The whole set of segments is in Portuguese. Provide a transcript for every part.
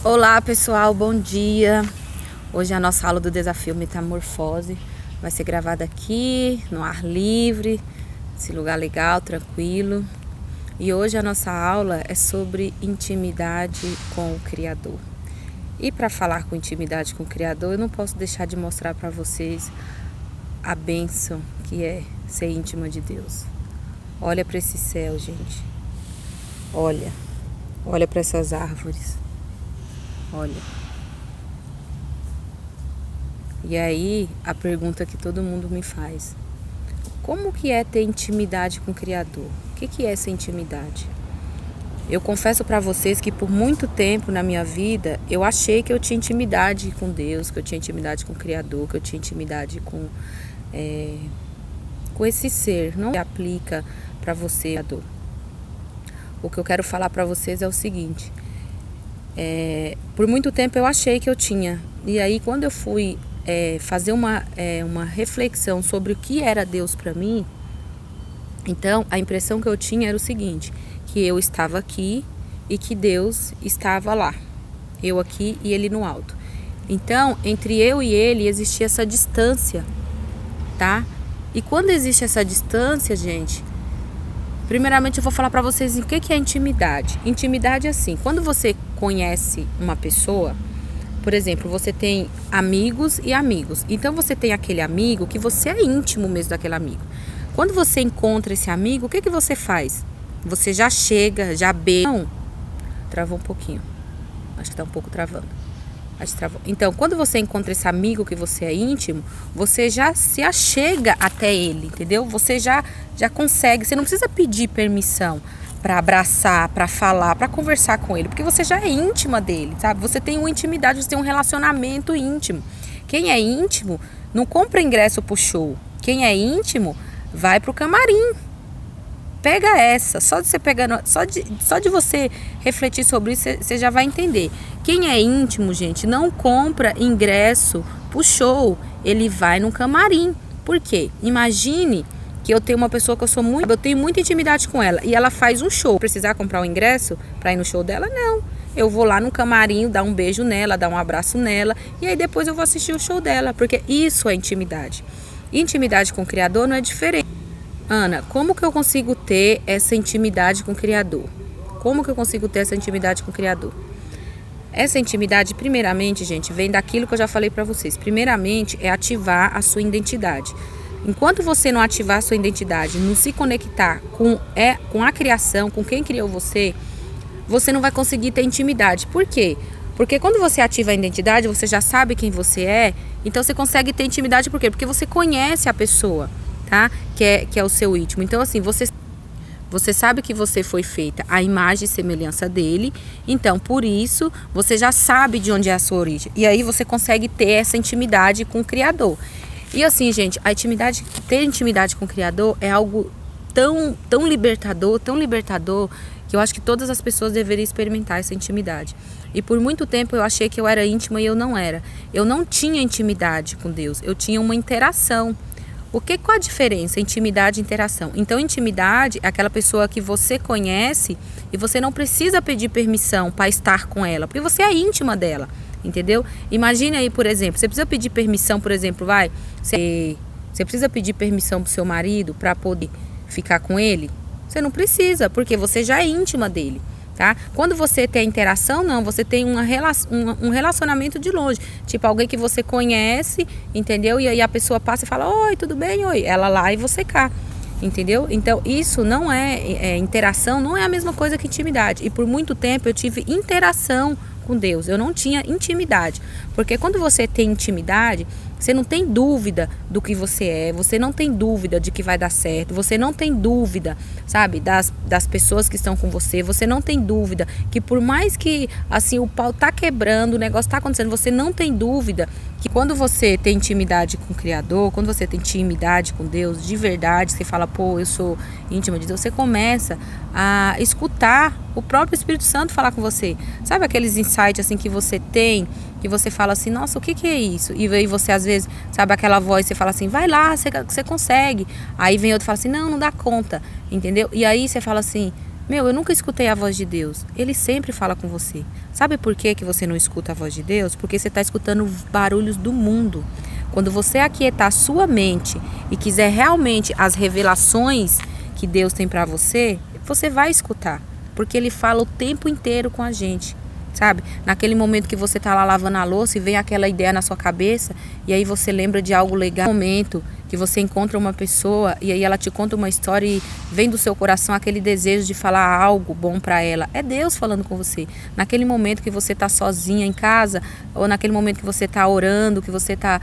Olá pessoal, bom dia. Hoje a nossa aula do desafio Metamorfose vai ser gravada aqui no ar livre, esse lugar legal, tranquilo. E hoje a nossa aula é sobre intimidade com o Criador. E para falar com intimidade com o Criador, eu não posso deixar de mostrar para vocês a bênção que é ser íntima de Deus. Olha para esse céu, gente. Olha para essas árvores. Olha. E aí, a pergunta que todo mundo me faz: como que é ter intimidade com o Criador? O que é essa intimidade? Eu confesso para vocês que por muito tempo na minha vida, eu achei que eu tinha intimidade com Deus, que eu tinha intimidade com o Criador, que eu tinha intimidade com esse ser. Não se aplica para você, Criador. O que eu quero falar para vocês é o seguinte: por muito tempo eu achei que eu tinha. E aí quando eu fui fazer uma reflexão sobre o que era Deus para mim, então a impressão que eu tinha era o seguinte: que eu estava aqui e que Deus estava lá. Eu aqui e Ele no alto. Então, entre eu e Ele existia essa distância, tá? E quando existe essa distância, gente, primeiramente eu vou falar para vocês o que é intimidade. Intimidade é assim: quando você conhece uma pessoa, por exemplo, você tem amigos e amigos. Então você tem aquele amigo que você é íntimo mesmo daquele amigo. Quando você encontra esse amigo, o que você faz? Você já chega, já beija. Não, travou um pouquinho. Acho que tá um pouco travando. Acho que travou. Então, quando você encontra esse amigo que você é íntimo, você já se achega até ele, entendeu? Você já consegue, você não precisa pedir permissão para abraçar, para falar, para conversar com ele, porque você já é íntima dele, sabe? Você tem uma intimidade, você tem um relacionamento íntimo. Quem é íntimo não compra ingresso pro show. Quem é íntimo vai pro camarim. Pega essa, só de você refletir sobre isso, você já vai entender. Quem é íntimo, gente, não compra ingresso pro show, ele vai no camarim. Por quê? Imagine que eu tenho uma pessoa que eu tenho muita intimidade com ela e ela faz um show. Precisar comprar um ingresso para ir no show dela? Não. Eu vou lá no camarim, dar um beijo nela, dar um abraço nela e aí depois eu vou assistir o show dela, porque isso é intimidade. Intimidade com o Criador não é diferente. Ana, como que eu consigo ter essa intimidade com o Criador? Como que eu consigo ter essa intimidade com o Criador? Essa intimidade, primeiramente, gente, vem daquilo que eu já falei para vocês. Primeiramente, é ativar a sua identidade. Enquanto você não ativar a sua identidade, não se conectar com a criação, com quem criou você, você não vai conseguir ter intimidade. Por quê? Porque quando você ativa a identidade, você já sabe quem você é, então você consegue ter intimidade. Por quê? Porque você conhece a pessoa, tá? Que é o seu íntimo. Então, assim, você sabe que você foi feita à imagem e semelhança dele, então, por isso, você já sabe de onde é a sua origem. E aí você consegue ter essa intimidade com o Criador. E assim, gente, ter intimidade com o Criador é algo tão libertador, que eu acho que todas as pessoas deveriam experimentar essa intimidade. E por muito tempo eu achei que eu era íntima e eu não era. Eu não tinha intimidade com Deus, eu tinha uma interação. Qual a diferença? Intimidade e interação. Então, intimidade é aquela pessoa que você conhece e você não precisa pedir permissão para estar com ela, porque você é íntima dela, entendeu? Imagine aí, por exemplo, você precisa pedir permissão, por exemplo, você precisa pedir permissão pro seu marido para poder ficar com ele? Você não precisa, porque você já é íntima dele. Tá? Quando você tem a interação, não, você tem um relacionamento de longe, tipo alguém que você conhece, entendeu? E aí a pessoa passa e fala: oi, tudo bem? Oi, ela lá e você cá, entendeu? Então isso não interação, não é a mesma coisa que intimidade. E por muito tempo eu tive interação com Deus, eu não tinha intimidade, porque quando você tem intimidade, você não tem dúvida do que você é, você não tem dúvida de que vai dar certo, você não tem dúvida, sabe, das pessoas que estão com você, você não tem dúvida que por mais que assim o pau tá quebrando, o negócio tá acontecendo, você não tem dúvida que quando você tem intimidade com o Criador, quando você tem intimidade com Deus de verdade, você fala: pô, eu sou íntima de Deus, você começa a escutar o próprio Espírito Santo falar com você. Sabe aqueles insights assim que você tem, que você fala assim: nossa, o que é isso? E aí você às vezes, sabe aquela voz, você fala assim: vai lá, você consegue. Aí vem outro e fala assim: não dá conta, entendeu? E aí você fala assim: Eu nunca escutei a voz de Deus. Ele sempre fala com você. Sabe por que você não escuta a voz de Deus? Porque você está escutando barulhos do mundo. Quando você aquietar a sua mente e quiser realmente as revelações que Deus tem para você, você vai escutar. Porque Ele fala o tempo inteiro com a gente. Sabe? Naquele momento que você tá lá lavando a louça e vem aquela ideia na sua cabeça e aí você lembra de algo legal. No momento que você encontra uma pessoa e aí ela te conta uma história e vem do seu coração aquele desejo de falar algo bom para ela. É Deus falando com você. Naquele momento que você tá sozinha em casa ou naquele momento que você tá orando, que você tá,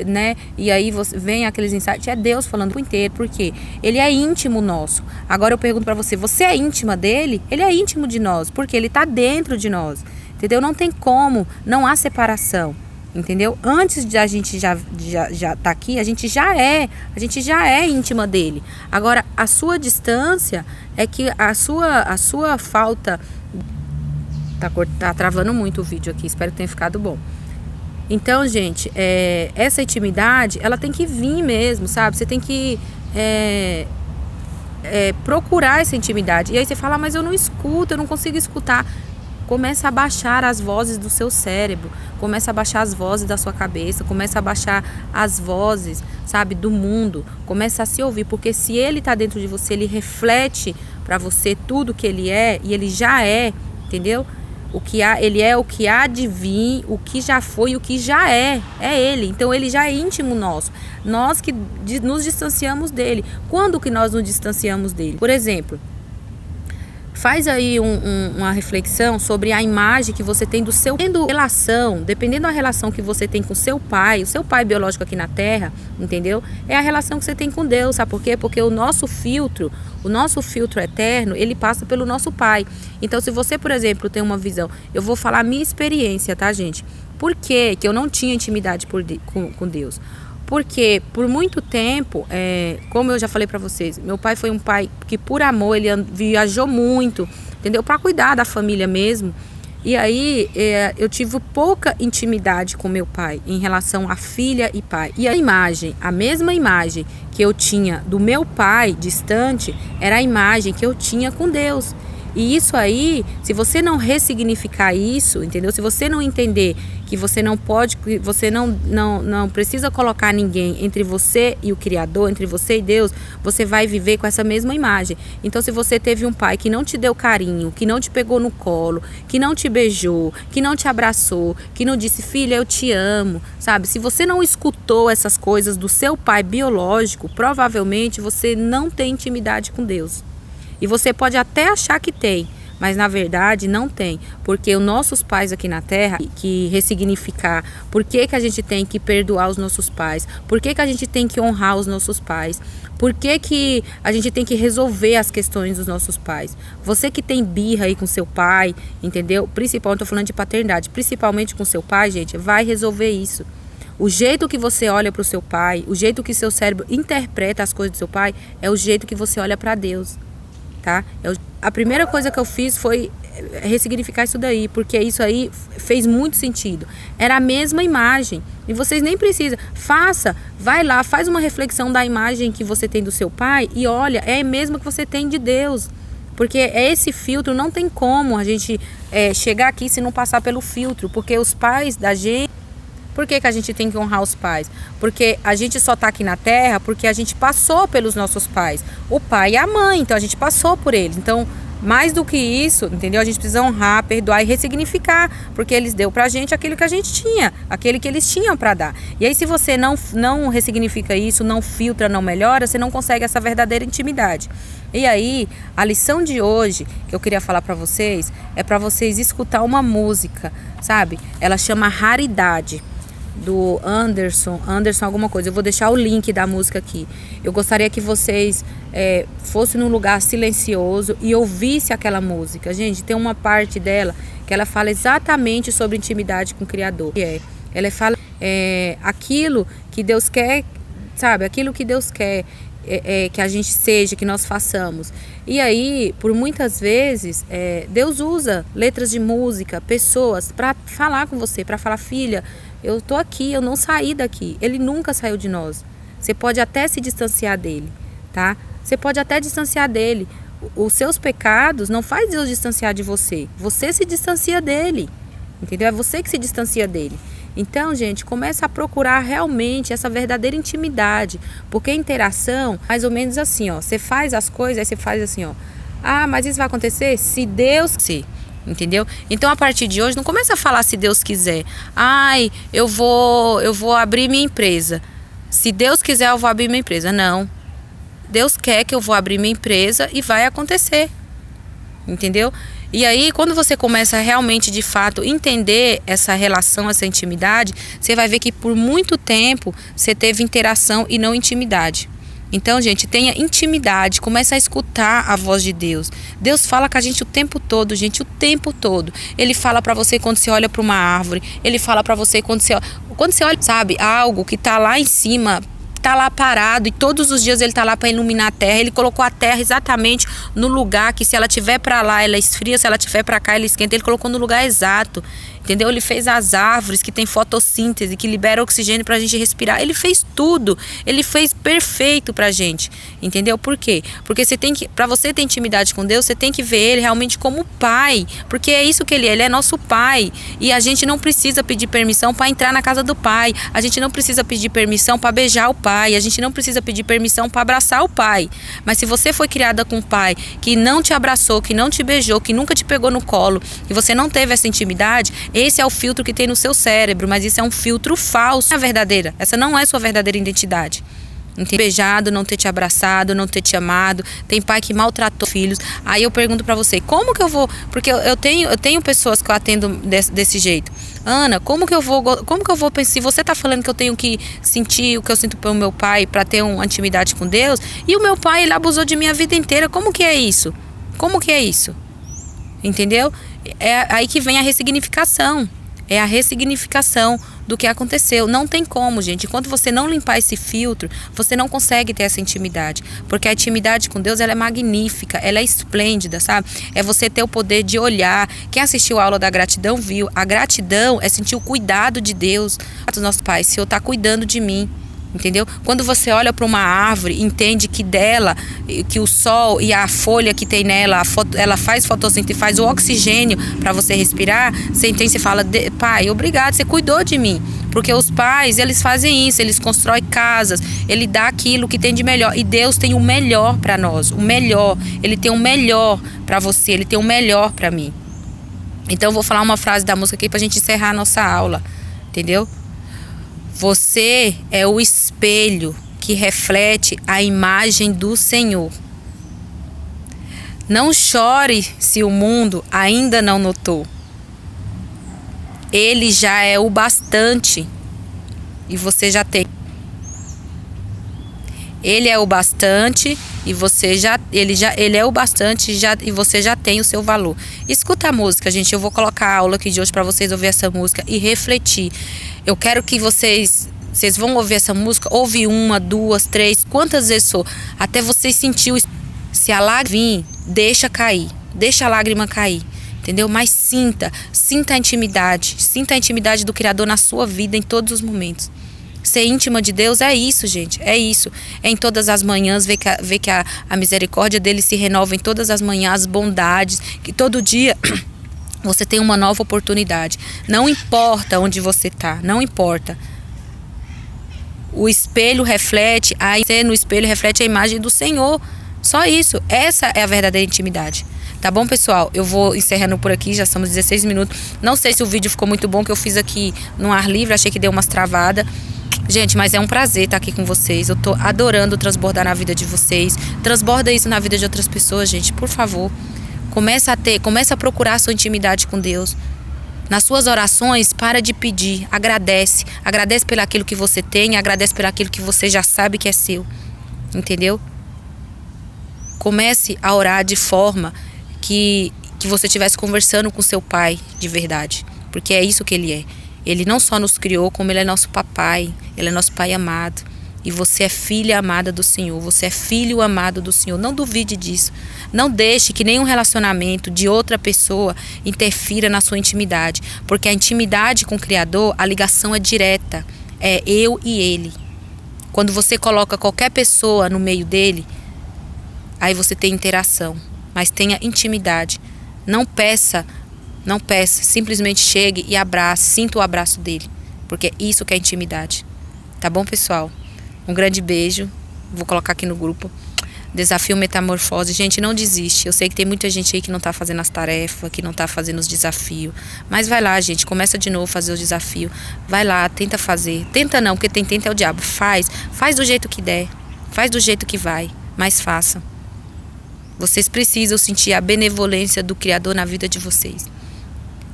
né? E aí vem aqueles insights. É Deus falando o tempo inteiro. Por quê? Ele é íntimo nosso. Agora eu pergunto para você, você é íntima dele? Ele é íntimo de nós, porque ele tá dentro de nós. Entendeu? Não tem como, não há separação, entendeu? Antes de a gente já tá aqui, a gente já é íntima dele. Agora, a sua distância é que a sua falta tá travando muito o vídeo aqui, espero que tenha ficado bom. Então, gente, essa intimidade, ela tem que vir mesmo, sabe? Você tem que procurar essa intimidade. E aí você fala, mas eu não escuto, eu não consigo escutar. Começa a baixar as vozes do seu cérebro, começa a baixar as vozes da sua cabeça, começa a baixar as vozes, sabe, do mundo, começa a se ouvir, porque se ele está dentro de você, ele reflete para você tudo que ele é, e ele já é, entendeu? Ele é o que há de vir, o que já foi, o que já é ele. Então ele já é íntimo nosso. Nós que nos distanciamos dele. Quando que nós nos distanciamos dele? Por exemplo, faz aí uma reflexão sobre a imagem que você tem do seu... Dependendo da relação que você tem com o seu pai biológico aqui na Terra, entendeu? É a relação que você tem com Deus, sabe por quê? Porque o nosso filtro eterno, ele passa pelo nosso pai. Então, se você, por exemplo, tem uma visão... Eu vou falar a minha experiência, tá, gente? Por que eu não tinha intimidade com Deus? Porque por muito tempo, como eu já falei para vocês, meu pai foi um pai que por amor, ele viajou muito, entendeu? Para cuidar da família mesmo. E aí eu tive pouca intimidade com meu pai em relação a filha e pai. E a mesma imagem que eu tinha do meu pai distante, era a imagem que eu tinha com Deus. E isso aí, se você não ressignificar isso, entendeu? Se você não entender que você não pode, que você não precisa colocar ninguém entre você e o Criador, entre você e Deus, você vai viver com essa mesma imagem. Então, se você teve um pai que não te deu carinho, que não te pegou no colo, que não te beijou, que não te abraçou, que não disse, filha, eu te amo, sabe? Se você não escutou essas coisas do seu pai biológico, provavelmente você não tem intimidade com Deus. E você pode até achar que tem, mas na verdade não tem. Porque os nossos pais aqui na Terra, que ressignificar, por que a gente tem que perdoar os nossos pais, por que a gente tem que honrar os nossos pais, por que a gente tem que resolver as questões dos nossos pais. Você que tem birra aí com seu pai, entendeu? Principalmente, estou falando de paternidade, principalmente com seu pai, gente, vai resolver isso. O jeito que você olha para o seu pai, o jeito que seu cérebro interpreta as coisas do seu pai, é o jeito que você olha para Deus. Tá? A primeira coisa que eu fiz foi ressignificar isso daí, porque isso aí fez muito sentido. Era a mesma imagem. E vocês nem precisam. Vai lá, faz uma reflexão da imagem que você tem do seu pai e olha, é a mesma que você tem de Deus. Porque esse filtro, não tem como a gente chegar aqui se não passar pelo filtro, porque os pais da gente... Por que a gente tem que honrar os pais? Porque a gente só está aqui na Terra porque a gente passou pelos nossos pais. O pai e a mãe, então a gente passou por eles. Então, mais do que isso, entendeu? A gente precisa honrar, perdoar e ressignificar. Porque eles deu pra gente aquilo que a gente tinha. Aquele que eles tinham para dar. E aí, se você não ressignifica isso, não filtra, não melhora, você não consegue essa verdadeira intimidade. E aí, a lição de hoje que eu queria falar para vocês é para vocês escutar uma música, sabe? Ela chama Raridade, do Anderson alguma coisa. Eu vou deixar o link da música aqui. Eu gostaria que vocês fossem num lugar silencioso e ouvissem aquela música. Gente, tem uma parte dela que ela fala exatamente sobre intimidade com o Criador. Ela fala aquilo que Deus quer, sabe? Aquilo que Deus quer que a gente seja, que nós façamos. E aí, por muitas vezes, Deus usa letras de música, pessoas, para falar com você, para falar, filha, eu tô aqui, eu não saí daqui. Ele nunca saiu de nós. Você pode até se distanciar dele, tá? Você pode até distanciar dele, Os seus pecados não faz Deus distanciar de você. Você se distancia dele. Entendeu? É você que se distancia dele. Então, gente, começa a procurar realmente essa verdadeira intimidade. Porque a interação, mais ou menos assim, ó. Você faz as coisas, aí você faz assim, ó. Ah, mas isso vai acontecer se Deus quiser. Entendeu? Então, a partir de hoje, não começa a falar se Deus quiser. Ai, eu vou abrir minha empresa. Se Deus quiser, eu vou abrir minha empresa. Não. Deus quer que eu vou abrir minha empresa e vai acontecer. Entendeu? E aí, quando você começa a realmente, de fato, entender essa relação, essa intimidade, você vai ver que por muito tempo você teve interação e não intimidade. Então, gente, tenha intimidade, comece a escutar a voz de Deus. Deus fala com a gente o tempo todo, gente, o tempo todo. Ele fala pra você quando você olha pra uma árvore, ele fala pra você quando você olha, sabe, algo que tá lá em cima, tá lá parado, e todos os dias ele tá lá para iluminar a terra. Ele colocou a terra exatamente no lugar que, se ela tiver para lá ela esfria, se ela tiver para cá ela esquenta. Ele colocou no lugar exato, entendeu? Ele fez as árvores que tem fotossíntese, que libera oxigênio pra gente respirar. Ele fez tudo, ele fez perfeito pra gente, entendeu? Por quê? Porque para você ter intimidade com Deus, você tem que ver ele realmente como pai, porque é isso que ele é nosso pai. E a gente não precisa pedir permissão para entrar na casa do pai, a gente não precisa pedir permissão para beijar o pai, a gente não precisa pedir permissão para abraçar o pai. Mas se você foi criada com um pai que não te abraçou, que não te beijou, que nunca te pegou no colo, e você não teve essa intimidade, esse é o filtro que tem no seu cérebro, mas isso é um filtro falso, não é verdadeira. Essa não é sua verdadeira identidade. Não ter beijado, não ter te abraçado, não ter te amado. Tem pai que maltratou filhos. Aí eu pergunto pra você, como que eu vou... Porque eu tenho pessoas que eu atendo desse jeito. Ana, como que eu vou pensar? Se você tá falando que eu tenho que sentir o que eu sinto pelo meu pai pra ter uma intimidade com Deus, e o meu pai, ele abusou de mim a vida inteira, como que é isso? Como que é isso? Entendeu? É aí que vem a ressignificação. É a ressignificação do que aconteceu. Não tem como, gente. Enquanto você não limpar esse filtro, você não consegue ter essa intimidade. Porque a intimidade com Deus, ela é magnífica, ela é esplêndida, sabe? É você ter o poder de olhar. Quem assistiu a aula da gratidão viu. A gratidão é sentir o cuidado de Deus. Nosso Pai, o Senhor está cuidando de mim. Entendeu? Quando você olha para uma árvore, entende que dela, que o sol e a folha que tem nela, ela faz fotossíntese, faz o oxigênio para você respirar, você entende, você fala, pai, obrigado, você cuidou de mim. Porque os pais, eles fazem isso, eles constroem casas, ele dá aquilo que tem de melhor. E Deus tem o melhor para nós, o melhor. Ele tem o melhor para você, ele tem o melhor para mim. Então eu vou falar uma frase da música aqui pra gente encerrar a nossa aula, entendeu? Você é o espelho que reflete a imagem do Senhor. Não chore se o mundo ainda não notou. Ele já é o bastante e você já tem. Ele é o bastante e ele é o bastante e você já tem o seu valor. Escuta a música, gente. Eu vou colocar a aula aqui de hoje para vocês ouvir essa música e refletir. Eu quero que vocês vão ouvir essa música, ouve 1, 2, 3, quantas vezes for, até vocês sentirem. Se a lágrima vir, deixa cair, deixa a lágrima cair, entendeu? Mas sinta a intimidade do Criador na sua vida em todos os momentos. Ser íntima de Deus é isso, gente, é isso. É em todas as manhãs, ver que a misericórdia dele se renova em todas as manhãs, as bondades, que todo dia você tem uma nova oportunidade. Não importa onde você está, não importa. O espelho reflete, no espelho reflete a imagem do Senhor. Só isso, essa é a verdadeira intimidade. Tá bom, pessoal? Eu vou encerrando por aqui, já estamos 16 minutos. Não sei se o vídeo ficou muito bom, que eu fiz aqui no ar livre, achei que deu umas travadas. Gente, mas é um prazer estar aqui com vocês. Eu tô adorando transbordar na vida de vocês. Transborda isso na vida de outras pessoas, gente, por favor. Começa a procurar a sua intimidade com Deus. Nas suas orações, para de pedir, agradece. Agradece pelo aquilo que você tem, agradece pelo aquilo que você já sabe que é seu. Entendeu? Comece a orar de forma que você estivesse conversando com seu pai de verdade. Porque é isso que ele é. Ele não só nos criou, como ele é nosso papai. Ele é nosso pai amado. E você é filha amada do Senhor. Você é filho amado do Senhor. Não duvide disso. Não deixe que nenhum relacionamento de outra pessoa interfira na sua intimidade. Porque a intimidade com o Criador, a ligação é direta. É eu e ele. Quando você coloca qualquer pessoa no meio dele, aí você tem interação. mas tenha intimidade. Não peça, simplesmente chegue e abrace, sinta o abraço dele, porque é isso que é intimidade. Tá bom, pessoal? Um grande beijo, vou colocar aqui no grupo. Desafio Metamorfose. Gente, não desiste. Eu sei que tem muita gente aí que não tá fazendo as tarefas, que não tá fazendo os desafios. Mas vai lá, gente. Começa de novo a fazer o desafio. Vai lá, tenta fazer. Tenta não, porque tenta é o diabo. Faz do jeito que der. Faz do jeito que vai. Mas faça. Vocês precisam sentir a benevolência do Criador na vida de vocês.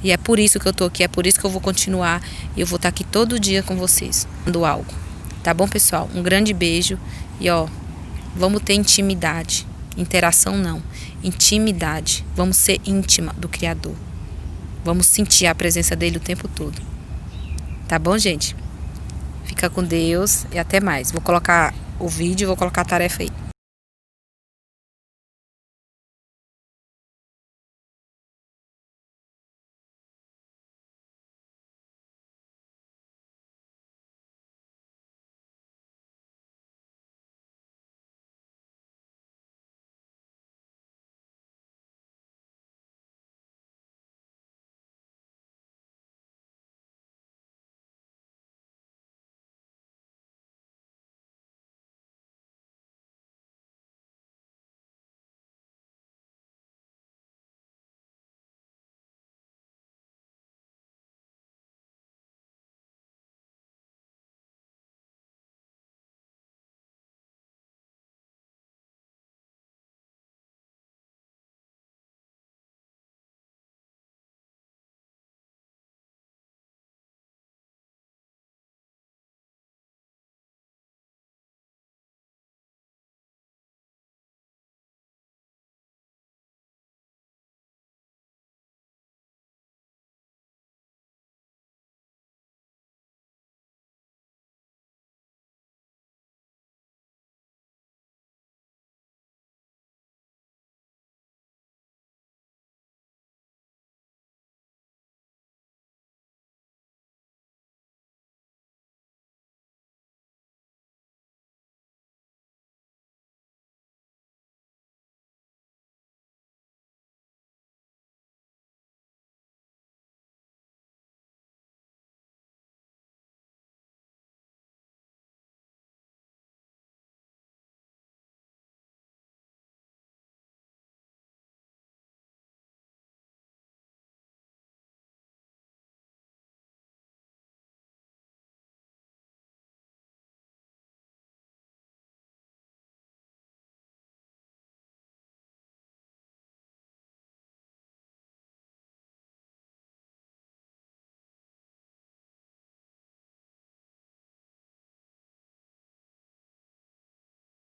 E é por isso que eu tô aqui. É por isso que eu vou continuar. E eu vou estar aqui todo dia com vocês. Dando algo. Tá bom, pessoal? Um grande beijo. E vamos ter intimidade. Interação não. Intimidade. Vamos ser íntima do Criador. Vamos sentir a presença dele o tempo todo. Tá bom, gente? Fica com Deus e até mais. Vou colocar o vídeo, vou colocar a tarefa aí.